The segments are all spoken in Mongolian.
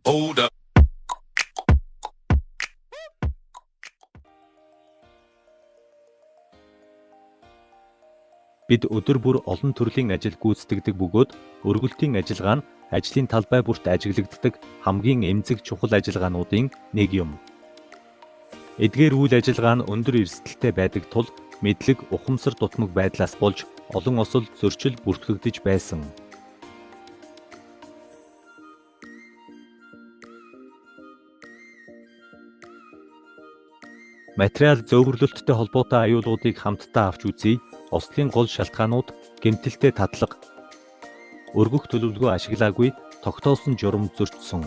Hold up. Бид өдөр бүр олон төрлийн ажил гүйцэтгэдэг бөгөөд өргөлтийн ажиллагаа нь ажлын талбай бүрт ажиглагддаг хамгийн эмзэг чухал ажиллагаануудын нэг юм. Эдгээр үйл ажиллагаа нь өндөр эрсдэлтэй байдаг тул мэдлэг ухамсар дутмаг байдлаас болж олон осол зөрчил бүртгэгдэж байсан. Материал зөөвөрлөлттэй холбоотой аюулуудыг хамтдаа авч үзье. Ослын гол шалтгаанууд гэмтэлтэй татлага, өргөх төлөвлөгөө ашиглаагүй, тогтоосон журам зөрчсөн.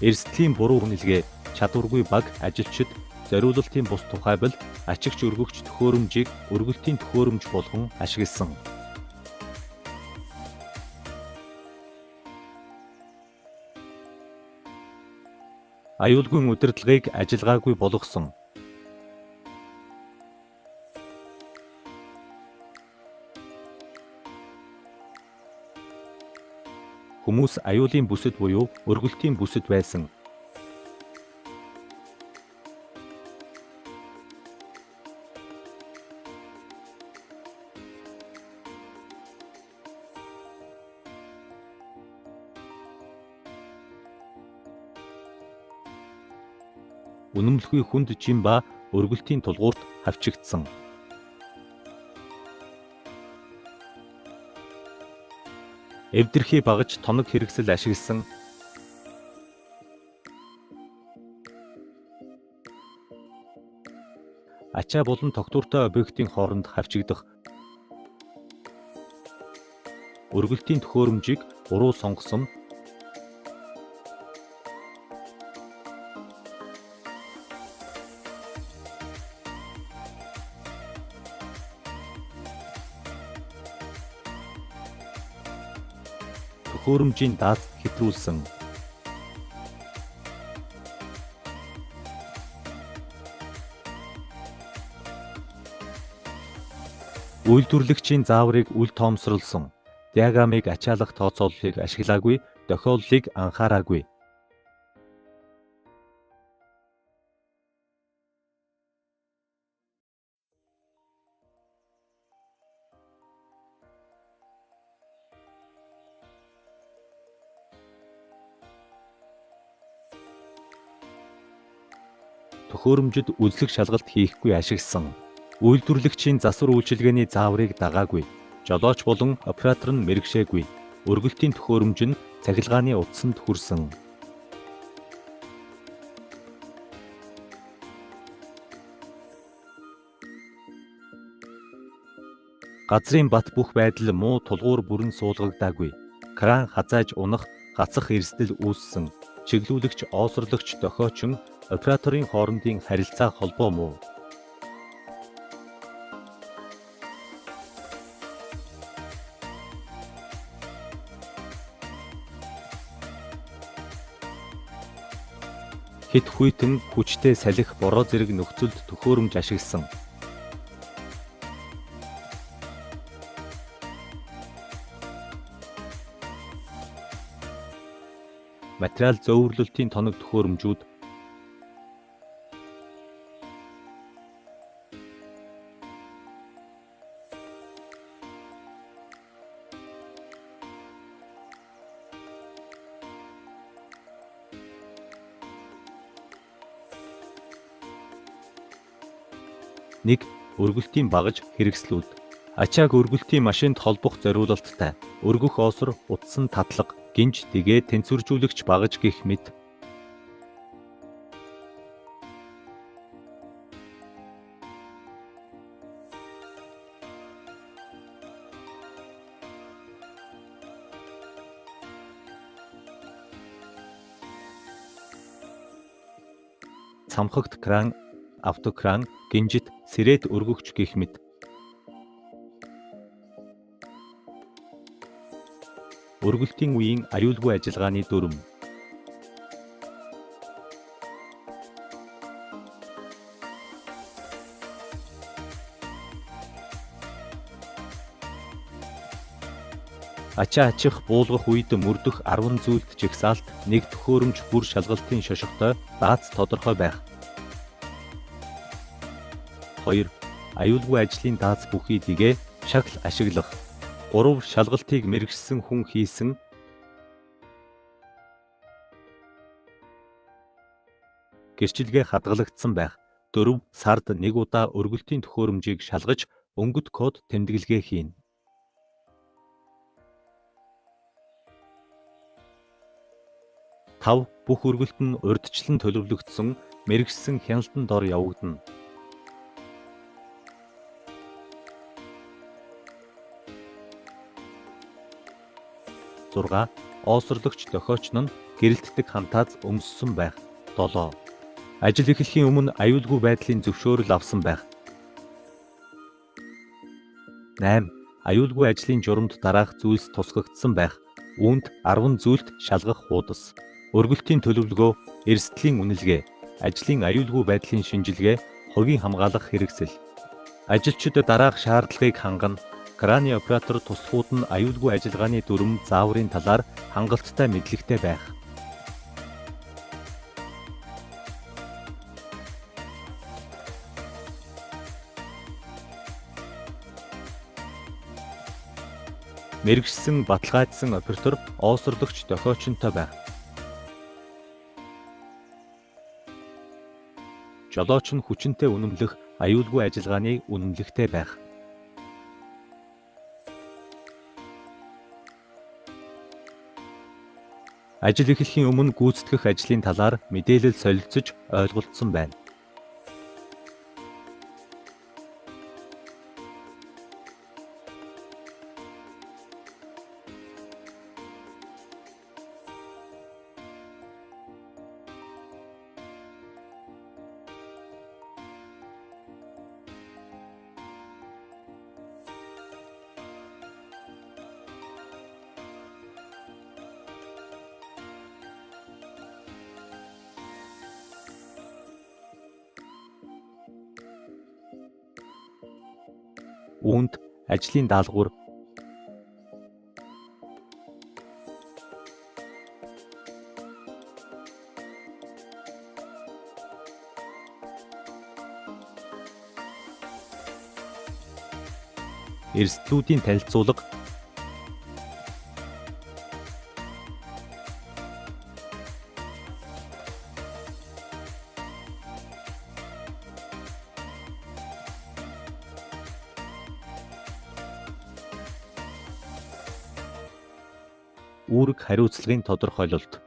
Эрсдлийн буруу үнэлгээ, чадваргүй баг ажилчид зориулалтын бус тухайбал ачигч өргөгч төхөөрөмжийг өргөлтийн төхөөрөмж болгон ашигласан. Аюулгүй удирдлагыг ажиллагаагүй болгосон. Хүмүүс аюулын бүсэд буюу өргөлтийн бүсэд байсан. Үнэмлэхгүй хүнд жим ба өргөлтийн тулгуурт хавчигдсан. Эвдэрхий багаж тоног хэрэгсэл ашигласан. Ачаа болон тогтвортой объектын хооронд хавчигдах. Өргөлтийн төхөөрөмжийг буруу сонгосон. Төхөөрөмжийн дааз хэтрүүлсэн. Үйлдвэрлэгчийн зааврыг үл тоомсорлсон. Диаграмыг ачаалах тооцооллыг ашиглаагүй, тохиоллыг анхаараагүй. Төхөөрөмжөд үзлэг шалгалт хийхгүй ашигласан. Үйлдвэрлэгчийн засвар үйлчилгээний зааврыг дагаагүй. Жолооч болон оператор нь мэргэшээгүй. Өргөлтийн төхөөрөмж нь цахилгааны утсанд хүрсэн. Газрын бат бүх байдал муу тулгуур бүрэн суулгагдаагүй. Кран хазааж унах, гацах эрсдэл үүссэн. Чиглүүлэгч, оосрологч, дохиочин, операторын хоорондын харилцаа холбоо муу. Хит хүйтэн хүчтэй салхи бороо зэрэг нөхцөлд төхөөрөмж ашигласан. Материал зөөвөрлөлтийн тоног төхөөрөмжүүд нэг өргөлтийн багаж хэрэгслүүд. Ачааг өргөлтийн машинд холбох зориулалттай. Өргөх оосор, утсан татлага, гинж тэгээ тэнцвэржүүлэгч багаж гэх мэт. Цамхагт кран, автокран, гинжит, сэрэт өргөгч гэх мэт. Өргөлтийн үеийн аюулгүй ажиллагааны дүрм. Ачаа ачих буулгах үед мөрдөх 10 зүйлт жигсаалт нэг төхөөрөмж бүр шалгалтын шошготой дац тодорхой байх. 2. Аюулгүй ажлын дац бүхий дэгээ шагл ашиглах. 3. Шалгалтыг мэргэжсэн хүн хийсэн гэрчилгээ хадгалагдсан байх. 4. Сард нэг удаа өргөлтийн төхөөрөмжийг шалгаж өнгөт код тэмдэглэгээ хийн. 5. Бүх өргөлт нь урьдчилан төлөвлөгдсөн мэргэжсэн хяналтанд дор явагдана. 6. Оосрлогч дохиоч нь гэрэлтдэг хантааз өмссөн байх. 7. Ажил эхлэхийн өмнө аюулгүй байдлын зөвшөөрөл авсан байх. 8. Аюулгүй ажлын журамд дараах зүйлс тусгагдсан байх. Үүнд 10 зүйлт шалгах хуудас. Өргөлтийн төлөвлөгөө, эрсдлийн үнэлгээ, ажлын аюулгүй байдлын шинжилгээ, хувийн хамгаалах хэрэгсэл. Ажилчид дараах шаардлагыг хангана. Краны оператор туслахууд нь аюулгүй ажиллагааны дүрм зааврын талаар хангалттай мэдлэгтэй байх. Мэргэжсэн баталгаажсан оператор оосрлогч дохиочнтой байх. Жолооч нь хүчинтэй үнэмлэх аюулгүй ажиллагааны үнэмлэхтэй байх. Ажил эхлэхийн өмнө гүйцэтгэх ажлын талаар мэдээлэл солилцож ойлголцсон байна. Үүнд ажлын даалгавар, эрсдлүүдийн танилцуулга, үүрэг хариуцлагын тодорхойлолт.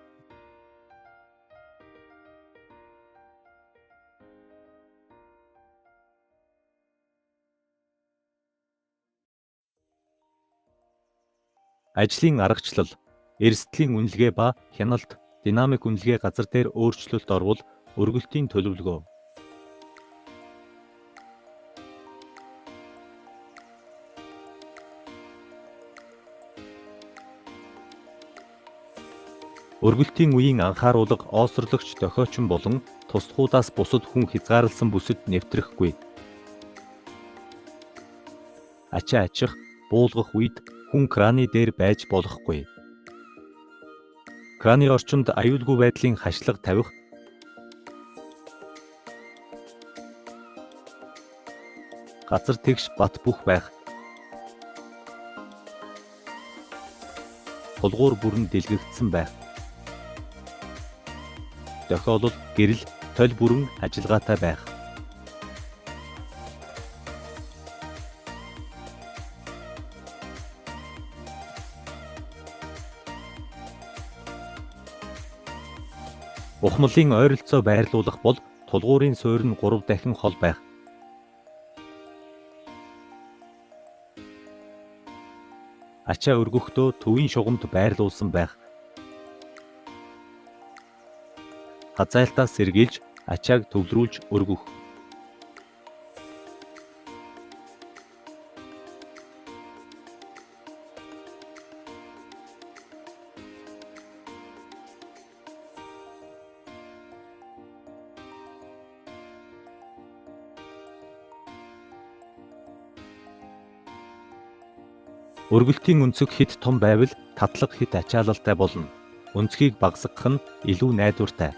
Ажлын аргачлал, эрсдлийн үнэлгээ ба хяналт, динамик үнэлгээ газар дээр өөрчлөлт орвол өргөлтийн төлөвлөгөө. Өргөлтийн үеийн анхааруулга оосрлогч дохиочин болон туслахуудаас бусад хүн хязгаарласан бүсэд нэвтрэхгүй. Ачаа ачих, буулгах үед хүн краны дээр байж болохгүй. Краны орчинд аюулгүй байдлын хашлага тавих, газар тэгш бат бөх байх, тулгуур бүрэн дэлгэгдсэн байх. Тохиолдол гэрэл, толь бүрэн ажиллагаатай байх. Ухмлын ойролцоо байрлуулах бол тулгуурын суурь нь 3 дахин хол байх. Ачаа өргөхдөө төвийн шугамд байрлуулсан байх. Хазайлтаас сэргийлж ачааг төвлөрүүлж өргөх. Өргөлтийн өнцөг хэд том байвал татлага хэд ачаалалтай болно. Өнцгийг багасгах нь илүү найдвартай.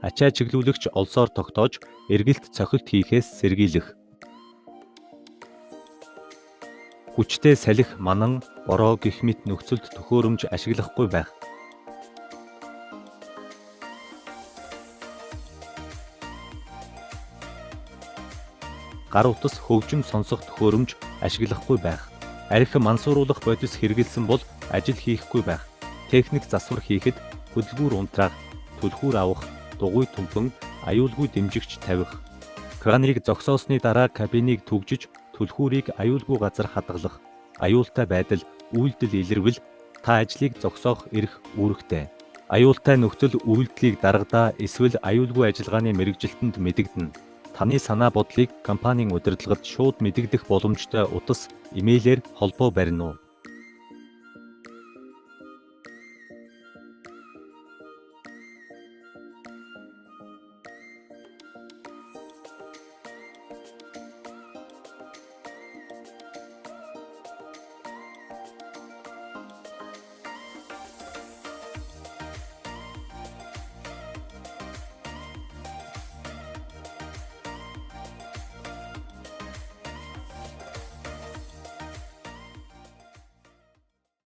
Ачаа чиглүүлэгч олсоор тогтоож эргэлт цохилт хийхээс сэргийлэх. Хүчтэй салхи, манан, бороо гэх мэт нөхцөлд төхөөрөмж ашиглахгүй байх. Гар утас хөгжим сонсох төхөөрөмж ашиглахгүй байх. Архи мансууруулах бодис хэрэгэлсэн бол ажил хийхгүй байх. Техник засвар хийхэд хөдөлгүүр унтраах, түлхүүр авах, дугуй түмхэн, аюулгүй дэмжигч тавих. Краныг зогсоосны дараа кабиныг түгжиж, түлхүүрийг аюулгүй газар хадгалах. Аюултай байдал, үйлдэл илэрвэл та ажлыг зогсоох эрх үүрэгтэй. Аюултай нөхцөл үйлдэлийг даргадаа эсвэл аюулгүй ажиллагааны мэргэжилтэнд мэдэгдэнэ. Таны санаа бодлыг компанийн удирдлагад шууд мэдэгдэх боломжтой утас, имэйлээр холбоо барина уу?